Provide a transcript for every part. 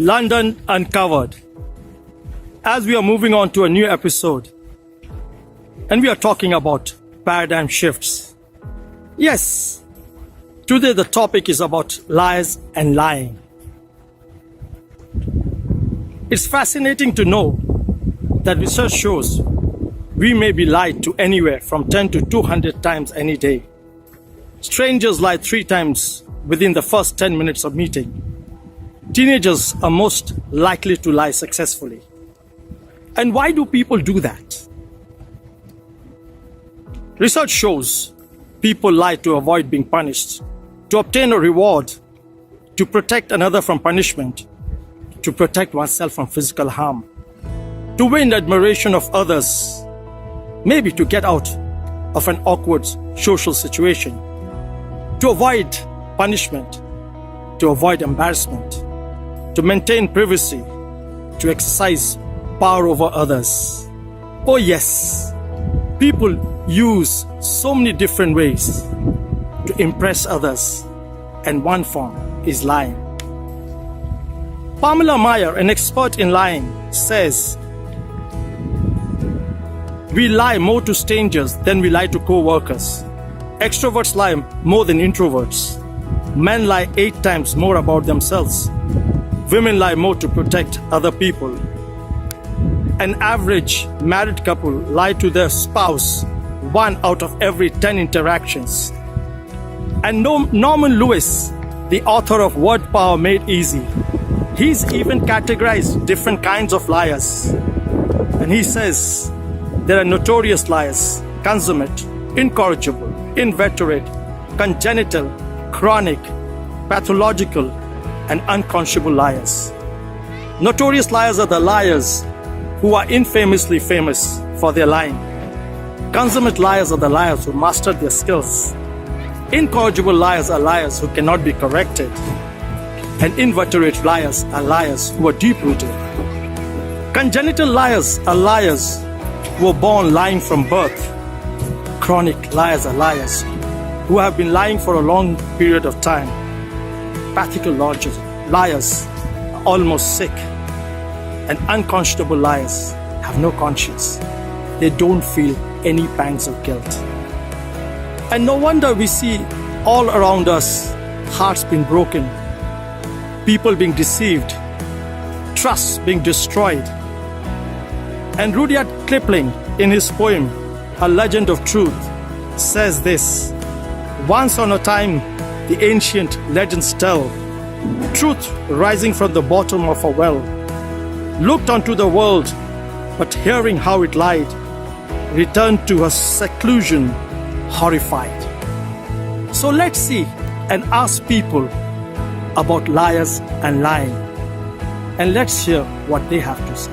London Uncovered. As we are moving on to a new episode, and we are talking about paradigm shifts. Yes, today the topic is about lies and lying. It's fascinating to know that research shows we may be lied to anywhere from 10 to 200 times any day. Strangers lie 3 times within the first 10 minutes of meeting. Teenagers are most likely to lie successfully. And why do people do that? Research shows people lie to avoid being punished, to obtain a reward, to protect another from punishment, to protect oneself from physical harm, to win admiration of others, maybe to get out of an awkward social situation, to avoid punishment, to avoid embarrassment, to maintain privacy, to exercise power over others. Oh yes, people use so many different ways to impress others, and one form is lying. Pamela Meyer, an expert in lying, says, "We lie more to strangers than we lie to co-workers. Extroverts lie more than introverts. Men lie 8 times more about themselves. Women lie more to protect other people. An average married couple lie to their spouse 1 out of every 10 interactions." And Norman Lewis, the author of Word Power Made Easy, he's even categorized different kinds of liars. And he says there are notorious liars, consummate, incorrigible, inveterate, congenital, chronic, pathological, and unconscionable liars. Notorious liars are the liars who are infamously famous for their lying. Consummate liars are the liars who mastered their skills. Incorrigible liars are liars who cannot be corrected. And inveterate liars are liars who are deep-rooted. Congenital liars are liars who were born lying from birth. Chronic liars are liars who have been lying for a long period of time. Pathological liars are almost sick. And unconscionable liars have no conscience. They don't feel any pangs of guilt. And no wonder we see all around us hearts being broken, people being deceived, trust being destroyed. And Rudyard Kipling, in his poem, A Legend of Truth, says this: "Once on a time, the ancient legends tell, truth rising from the bottom of a well, looked onto the world, but hearing how it lied, returned to her seclusion, horrified." So let's see and ask people about liars and lying, and let's hear what they have to say.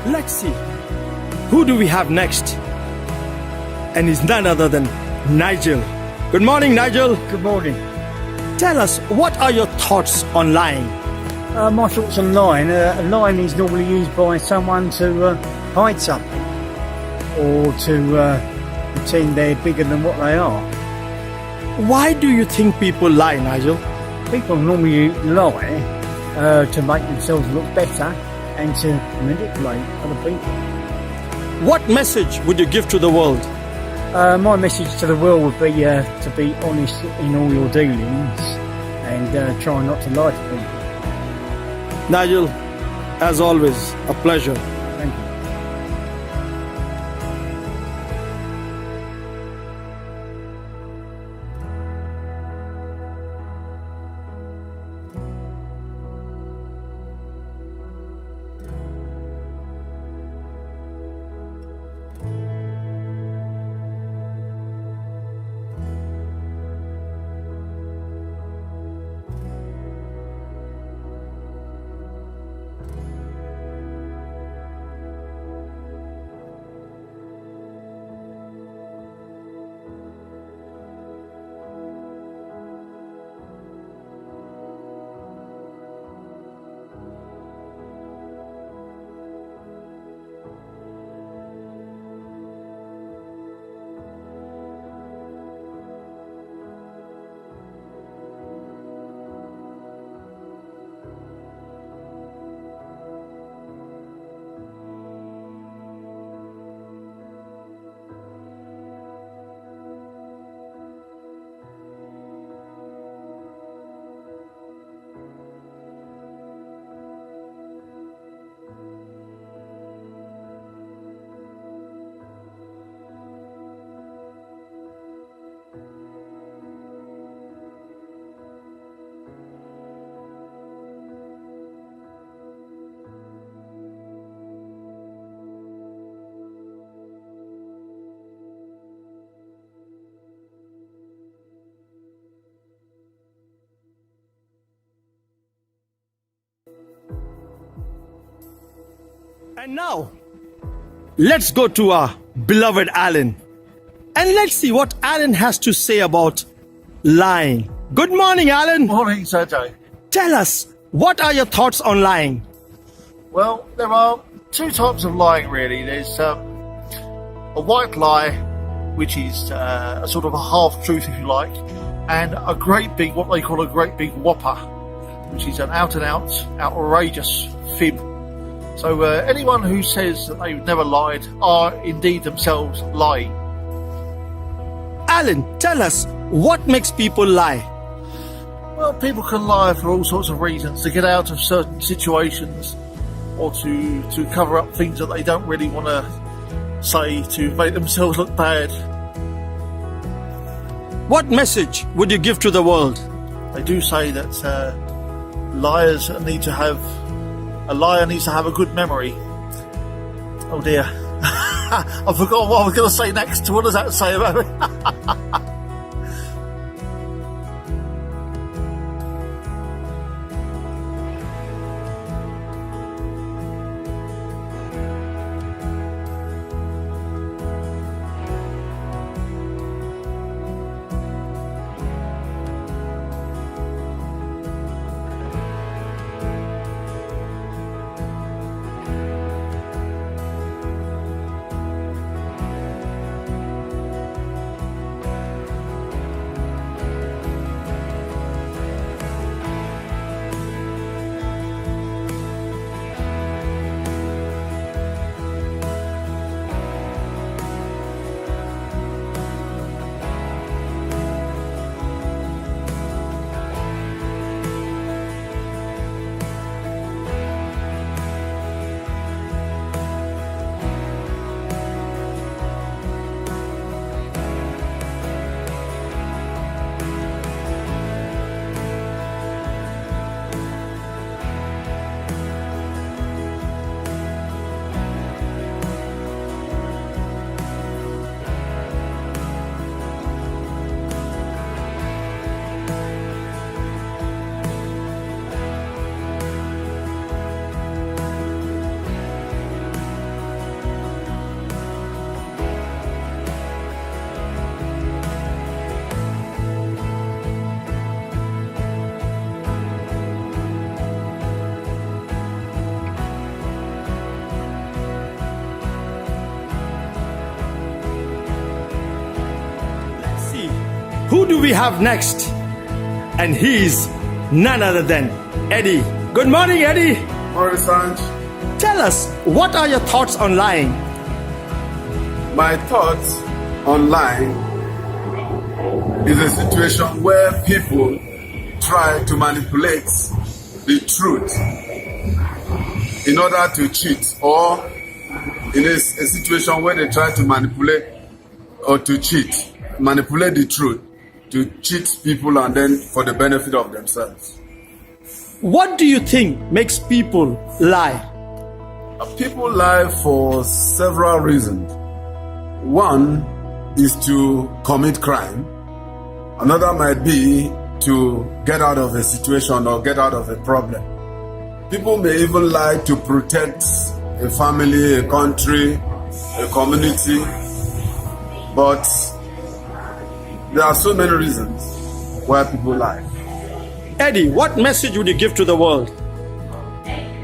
Let's see. Who do we have next? And he's none other than Nigel. Good morning, Nigel. Good morning. Tell us, what are your thoughts on lying? My thoughts on lying. Lying is normally used by someone to hide something or to pretend they're bigger than what they are. Why do you think people lie, Nigel? People normally lie to make themselves look better and to manipulate other people. What message would you give to the world? My message to the world would be to be honest in all your dealings and try not to lie to people. Nigel, as always, a pleasure. Thank you. And now, let's go to our beloved Alan. And let's see what Alan has to say about lying. Good morning, Alan. Morning, Sergey. Tell us, what are your thoughts on lying? Well, there are two types of lying, really. There's a white lie, which is a sort of a half-truth, if you like, and a great big, what they call a great big whopper, which is an out-and-out, outrageous fib. So anyone who says that they've never lied are indeed themselves lying. Alan, tell us, what makes people lie? Well, people can lie for all sorts of reasons, to get out of certain situations or to cover up things that they don't really want to say, to make themselves look bad. What message would you give to the world? They do say that a liar needs to have a good memory. Oh dear. I forgot what I was going to say next. What does that say about it? Who do we have next? And he's none other than Eddie. Good morning, Eddie. Morning, Sanj. Tell us, what are your thoughts on lying? My thoughts on lying is a situation where people try to manipulate the truth in order to cheat, or in a situation where they try to manipulate or to cheat, manipulate the truth to cheat people and then for the benefit of themselves. What do you think makes people lie? People lie for several reasons. One is to commit crime. Another might be to get out of a situation or get out of a problem. People may even lie to protect a family, a country, a community. But there are so many reasons why people lie. Eddie, what message would you give to the world?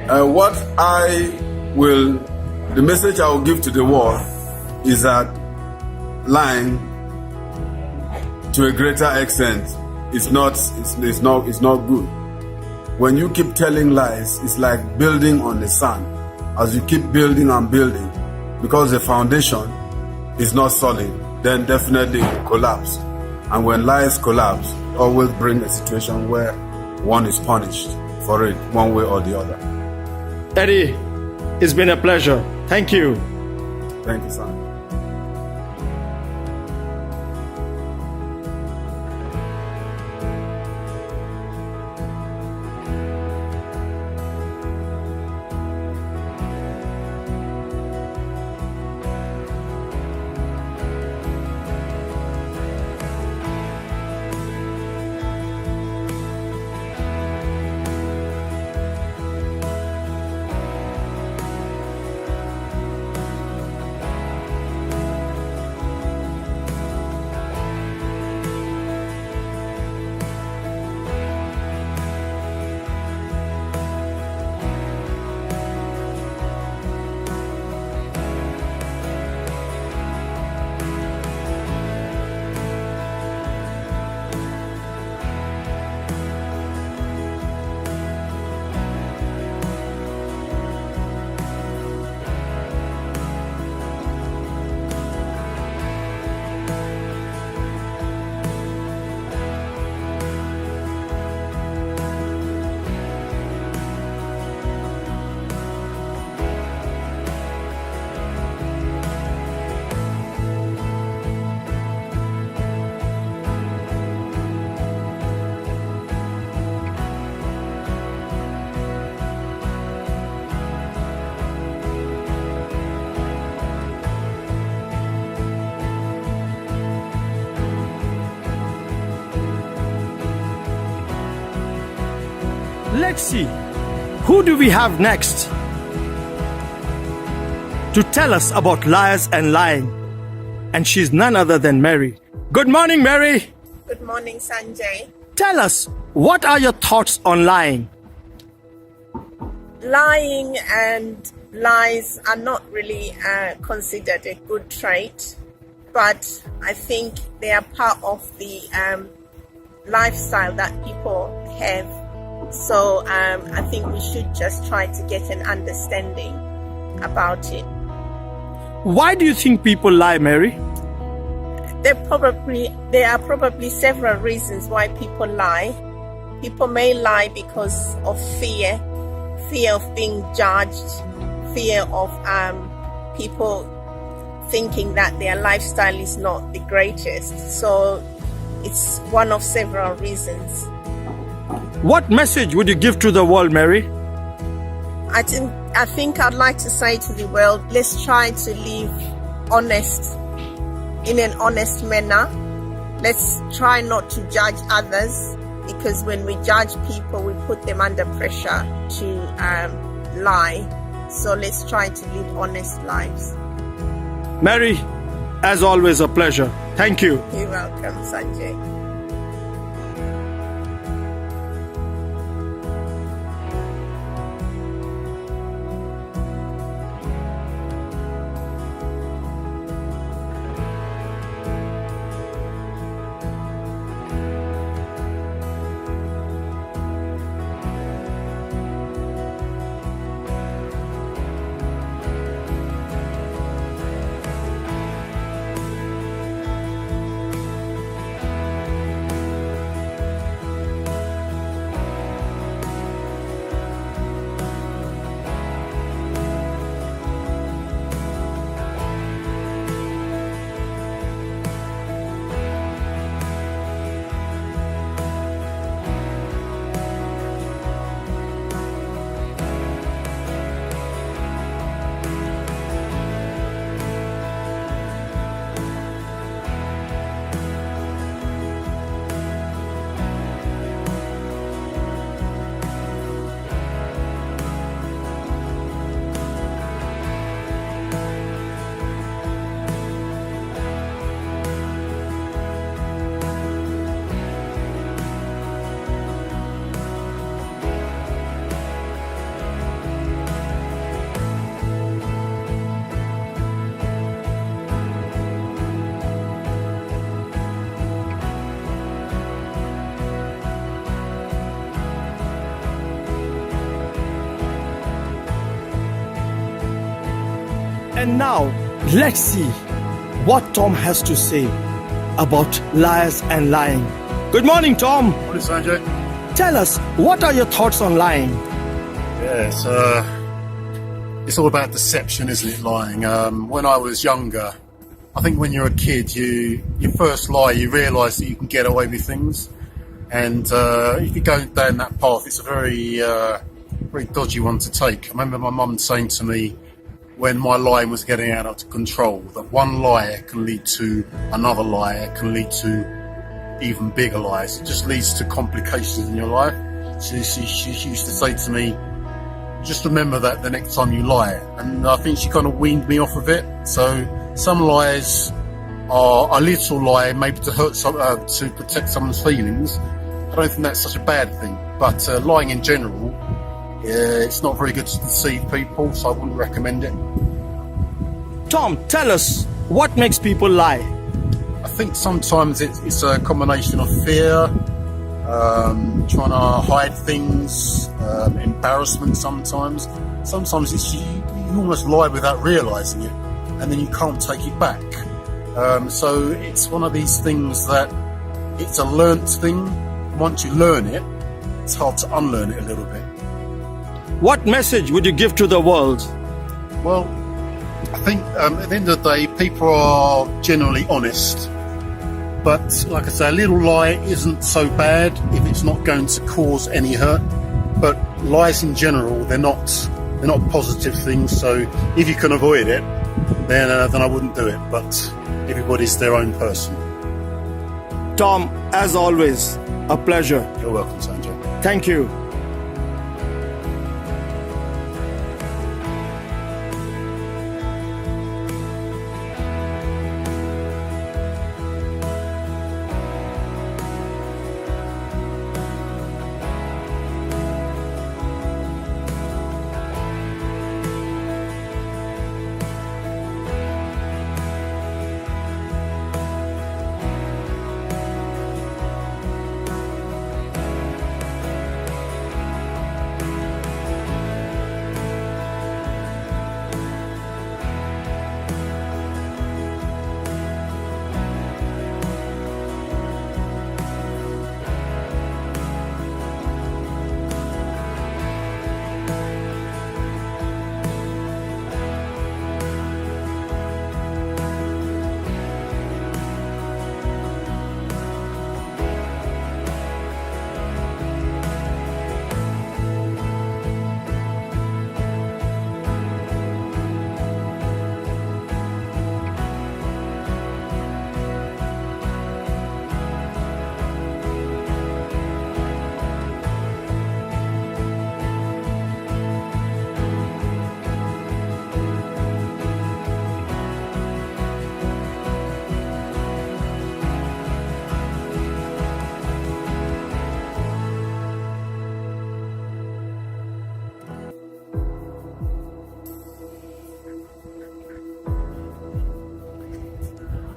The message I will give to the world is that lying, to a greater extent, is not good. When you keep telling lies, it's like building on the sand. As you keep building and building, because the foundation is not solid, then definitely it will collapse. And when lies collapse, always bring a situation where one is punished for it, one way or the other. Eddie, it's been a pleasure. Thank you. Thank you, son. Let's see, who do we have next to tell us about liars and lying? And she's none other than Mary. Good morning, Mary. Good morning, Sanjay. Tell us, what are your thoughts on lying? Lying and lies are not really considered a good trait, but I think they are part of the lifestyle that people have. So I think we should just try to get an understanding about it. Why do you think people lie, Mary? There are probably several reasons why people lie. People may lie because of fear of being judged, fear of people thinking that their lifestyle is not the greatest. So it's one of several reasons. What message would you give to the world, Mary? I think I'd like to say to the world, let's try to live in an honest manner. Let's try not to judge others, because when we judge people, we put them under pressure to lie. So let's try to live honest lives. Mary, as always, a pleasure. Thank you. You're welcome, Sanjay. And now, let's see what Tom has to say about liars and lying. Good morning, Tom. What is Sanjay? Tell us, what are your thoughts on lying? Yeah, it's all about deception, isn't it? Lying. When I was younger, I think when you're a kid, you first lie, you realise that you can get away with things, and if you go down that path, it's a very dodgy one to take. I remember my mum saying to me, when my lying was getting out of control, that one lie can lead to another lie, it can lead to even bigger lies. It just leads to complications in your life. She used to say to me, just remember that the next time you lie. And I think she kind of weaned me off of it. So some lies are a little lie, maybe to hurt to protect someone's feelings. I don't think that's such a bad thing. But lying in general, it's not very good to deceive people, so I wouldn't recommend it. Tom, tell us, what makes people lie? I think sometimes it's a combination of fear, trying to hide things, embarrassment sometimes. Sometimes it's you almost lie without realising it, and then you can't take it back. So it's one of these things that it's a learnt thing. Once you learn it, it's hard to unlearn it a little bit. What message would you give to the world? Well, I think at the end of the day, people are generally honest. But like I say, a little lie isn't so bad if it's not going to cause any hurt. But lies in general, they're not positive things. So if you can avoid it, then I wouldn't do it. But everybody's their own person. Tom, as always, a pleasure. You're welcome, Sanjay. Thank you.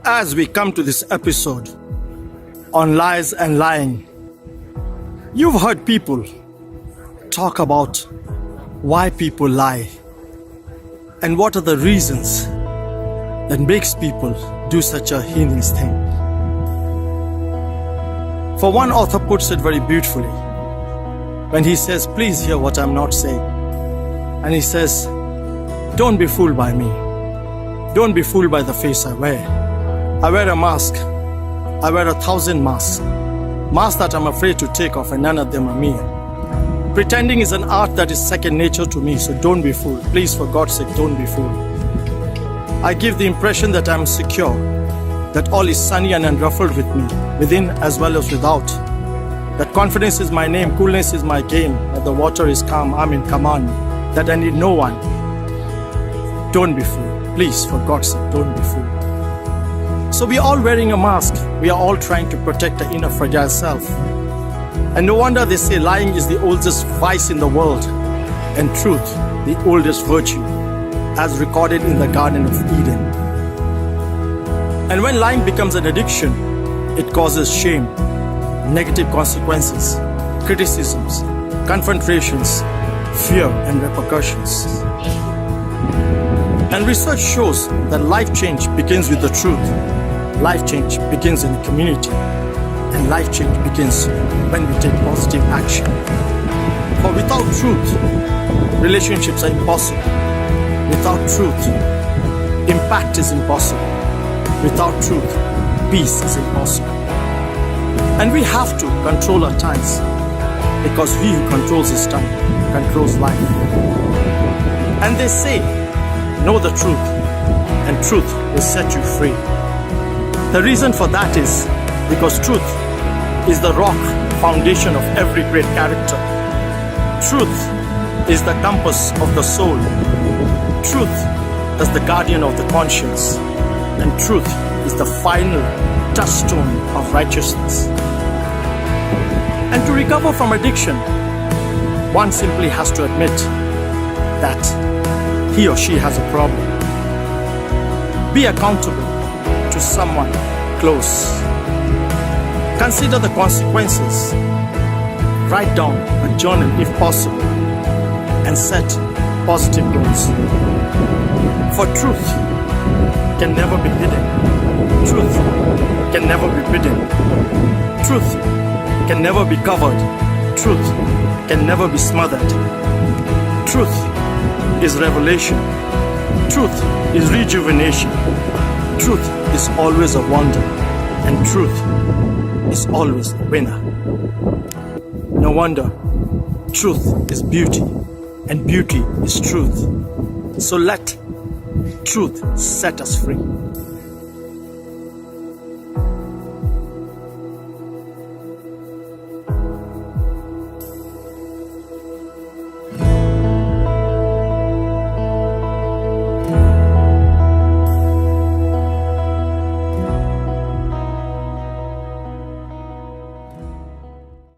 As we come to this episode on lies and lying, you've heard people talk about why people lie and what are the reasons that makes people do such a heinous thing. For one author puts it very beautifully when he says, please hear what I'm not saying. And he says, don't be fooled by me. Don't be fooled by the face I wear. I wear a mask. I wear 1,000 masks. Masks that I'm afraid to take off, and none of them are me. Pretending is an art that is second nature to me, so don't be fooled. Please, for God's sake, don't be fooled. I give the impression that I'm secure, that all is sunny and unruffled with me, within as well as without. That confidence is my name, coolness is my game, that the water is calm, I'm in command, that I need no one. Don't be fooled. Please, for God's sake, don't be fooled. So we are all wearing a mask. We are all trying to protect the inner fragile self. And no wonder they say lying is the oldest vice in the world, and truth, the oldest virtue, as recorded in the Garden of Eden. And when lying becomes an addiction, it causes shame, negative consequences, criticisms, confrontations, fear, and repercussions. And research shows that life change begins with the truth. Life change begins in the community. And life change begins when we take positive action. For without truth, relationships are impossible. Without truth, impact is impossible. Without truth, peace is impossible. And we have to control our tongues, because he who controls his tongue controls life. And they say, know the truth, and truth will set you free. The reason for that is because truth is the rock foundation of every great character. Truth is the compass of the soul. Truth is the guardian of the conscience. And truth is the final touchstone of righteousness. And to recover from addiction, one simply has to admit that he or she has a problem. Be accountable to someone close. Consider the consequences. Write down a journal if possible and set positive goals. For truth can never be hidden. Truth can never be hidden. Truth can never be covered. Truth can never be smothered. Truth is revelation. Truth is rejuvenation. Truth is always a wonder. And truth is always a winner. No wonder truth is beauty and beauty is truth. So let truth set us free.